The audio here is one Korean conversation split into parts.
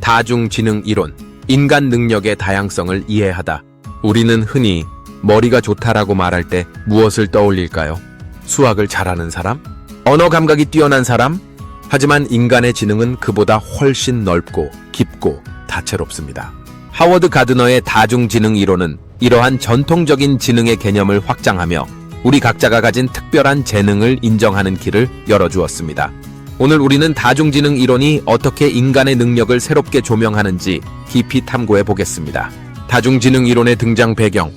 다중지능 이론, 인간 능력의 다양성을 이해하다. 우리는 흔히 머리가 좋다라고 말할 때 무엇을 떠올릴까요? 수학을 잘하는 사람? 언어 감각이 뛰어난 사람? 하지만 인간의 지능은 그보다 훨씬 넓고 깊고 다채롭습니다. 하워드 가드너의 다중지능 이론은 이러한 전통적인 지능의 개념을 확장하며 우리 각자가 가진 특별한 재능을 인정하는 길을 열어주었습니다. 오늘 우리는 다중지능 이론이 어떻게 인간의 능력을 새롭게 조명하는지 깊이 탐구해 보겠습니다. 다중지능 이론의 등장 배경.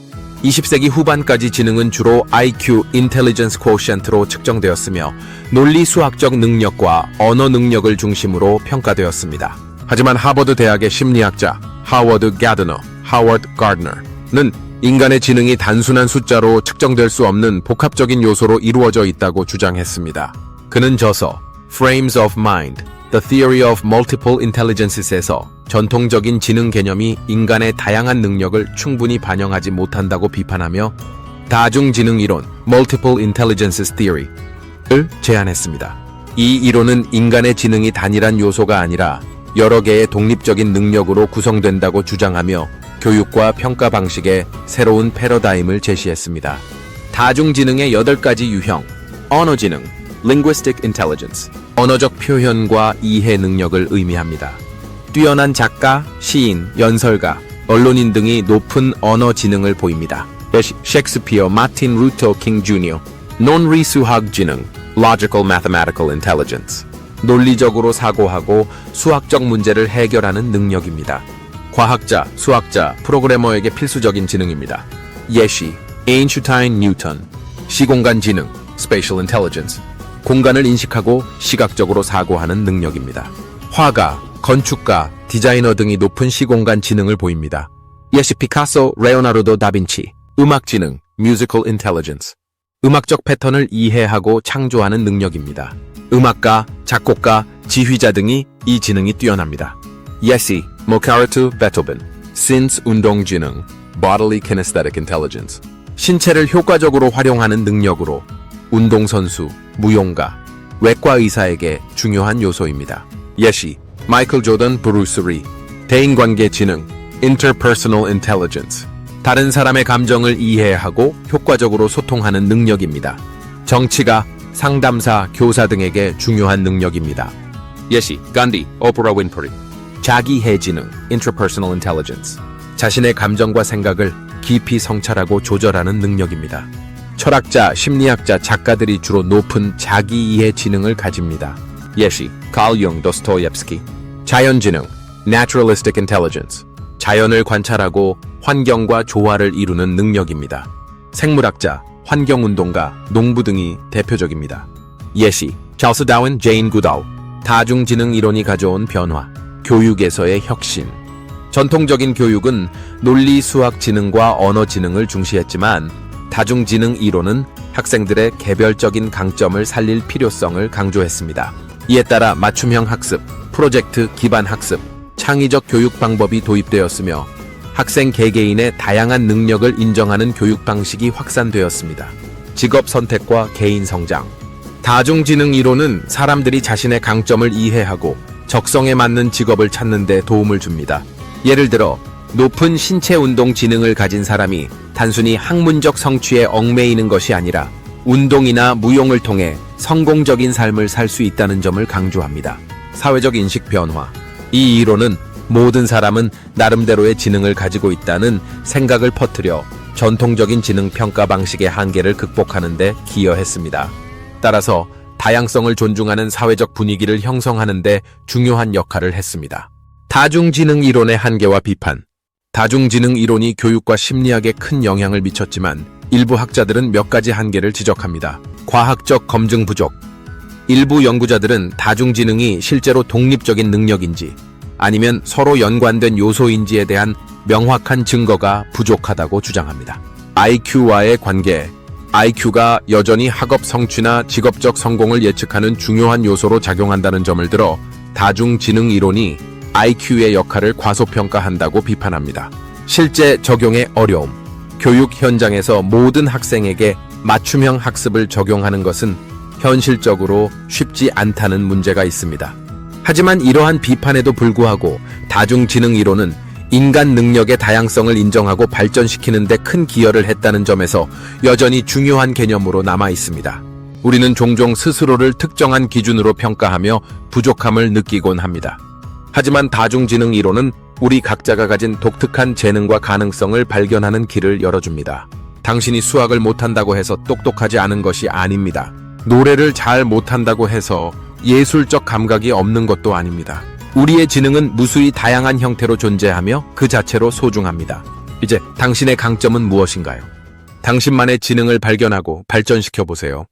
20세기 후반까지 지능은 주로 IQ, Intelligence Quotient로 측정되었으며 논리 수학적 능력과 언어 능력을 중심으로 평가되었습니다. 하지만 하버드 대학의 심리학자 하워드 가드너는 인간의 지능이 단순한 숫자로 측정될 수 없는 복합적인 요소로 이루어져 있다고 주장했습니다. 그는 저서 Frames of Mind, The Theory of Multiple Intelligences에서 전통적인 지능 개념이 인간의 다양한 능력을 충분히 반영하지 못한다고 비판하며 다중지능 이론, Multiple Intelligences Theory를 제안했습니다. 이 이론은 인간의 지능이 단일한 요소가 아니라 여러 개의 독립적인 능력으로 구성된다고 주장하며 교육과 평가 방식의 새로운 패러다임을 제시했습니다. 다중지능의 8가지 유형, 언어지능, Linguistic Intelligence, 언어적 표현과 이해 능력을 의미합니다. 뛰어난 작가, 시인, 연설가, 언론인 등이 높은 언어 지능을 보입니다. 셰익스피어, 마틴 루터 킹 주니어. 논리 수학 지능, Logical Mathematical Intelligence, 논리적으로 사고하고 수학적 문제를 해결하는 능력입니다. 과학자, 수학자, 프로그래머에게 필수적인 지능입니다. 예시, 에인슈타인, 뉴턴. 시공간 지능, Spatial Intelligence, 공간을 인식하고 시각적으로 사고하는 능력입니다. 화가, 건축가, 디자이너 등이 높은 시공간 지능을 보입니다. 예시 피카소, 레오나르도 다빈치. 음악 지능, Musical Intelligence, 음악적 패턴을 이해하고 창조하는 능력입니다. 음악가, 작곡가, 지휘자 등이 이 지능이 뛰어납니다. 예시, 모차르트, 베토벤. 신스 운동 지능, Bodily Kinesthetic Intelligence, 신체를 효과적으로 활용하는 능력으로 운동선수, 무용가, 외과 의사에게 중요한 요소입니다. 예시, 마이클 조던, 브루스 리. 대인관계 지능, Interpersonal Intelligence, 다른 사람의 감정을 이해하고 효과적으로 소통하는 능력입니다. 정치가, 상담사, 교사 등에게 중요한 능력입니다. 예시, 간디, 오프라 윈프리. 자기해 지능, Intrapersonal Intelligence, 자신의 감정과 생각을 깊이 성찰하고 조절하는 능력입니다. 철학자, 심리학자, 작가들이 주로 높은 자기이해 지능을 가집니다. 예시, 칼 융, 도스토옙스키. 자연지능, Naturalistic Intelligence, 자연을 관찰하고 환경과 조화를 이루는 능력입니다. 생물학자, 환경운동가, 농부 등이 대표적입니다. 예시, 찰스 다윈, 제인 구다우. 다중지능 이론이 가져온 변화, 교육에서의 혁신. 전통적인 교육은 논리 수학 지능과 언어 지능을 중시했지만 다중지능 이론은 학생들의 개별적인 강점을 살릴 필요성을 강조했습니다. 이에 따라 맞춤형 학습, 프로젝트 기반 학습, 창의적 교육 방법이 도입되었으며 학생 개개인의 다양한 능력을 인정하는 교육 방식이 확산되었습니다. 직업 선택과 개인 성장. 다중지능 이론은 사람들이 자신의 강점을 이해하고 적성에 맞는 직업을 찾는 데 도움을 줍니다. 예를 들어 높은 신체 운동 지능을 가진 사람이 단순히 학문적 성취에 얽매이는 것이 아니라 운동이나 무용을 통해 성공적인 삶을 살 수 있다는 점을 강조합니다. 사회적 인식 변화. 이 이론은 모든 사람은 나름대로의 지능을 가지고 있다는 생각을 퍼뜨려 전통적인 지능 평가 방식의 한계를 극복하는 데 기여했습니다. 따라서 다양성을 존중하는 사회적 분위기를 형성하는 데 중요한 역할을 했습니다. 다중지능 이론의 한계와 비판. 다중지능 이론이 교육과 심리학에 큰 영향을 미쳤지만 일부 학자들은 몇 가지 한계를 지적합니다. 과학적 검증 부족. 일부 연구자들은 다중지능이 실제로 독립적인 능력인지 아니면 서로 연관된 요소인지에 대한 명확한 증거가 부족하다고 주장합니다. IQ와의 관계. IQ가 여전히 학업 성취나 직업적 성공을 예측하는 중요한 요소로 작용한다는 점을 들어 다중지능 이론이 IQ의 역할을 과소평가한다고 비판합니다. 실제 적용의 어려움. 교육 현장에서 모든 학생에게 맞춤형 학습을 적용하는 것은 현실적으로 쉽지 않다는 문제가 있습니다. 하지만 이러한 비판에도 불구하고 다중지능 이론은 인간 능력의 다양성을 인정하고 발전시키는 데 큰 기여를 했다는 점에서 여전히 중요한 개념으로 남아 있습니다. 우리는 종종 스스로를 특정한 기준으로 평가하며 부족함을 느끼곤 합니다. 하지만 다중지능 이론은 우리 각자가 가진 독특한 재능과 가능성을 발견하는 길을 열어줍니다. 당신이 수학을 못한다고 해서 똑똑하지 않은 것이 아닙니다. 노래를 잘 못한다고 해서 예술적 감각이 없는 것도 아닙니다. 우리의 지능은 무수히 다양한 형태로 존재하며 그 자체로 소중합니다. 이제 당신의 강점은 무엇인가요? 당신만의 지능을 발견하고 발전시켜 보세요.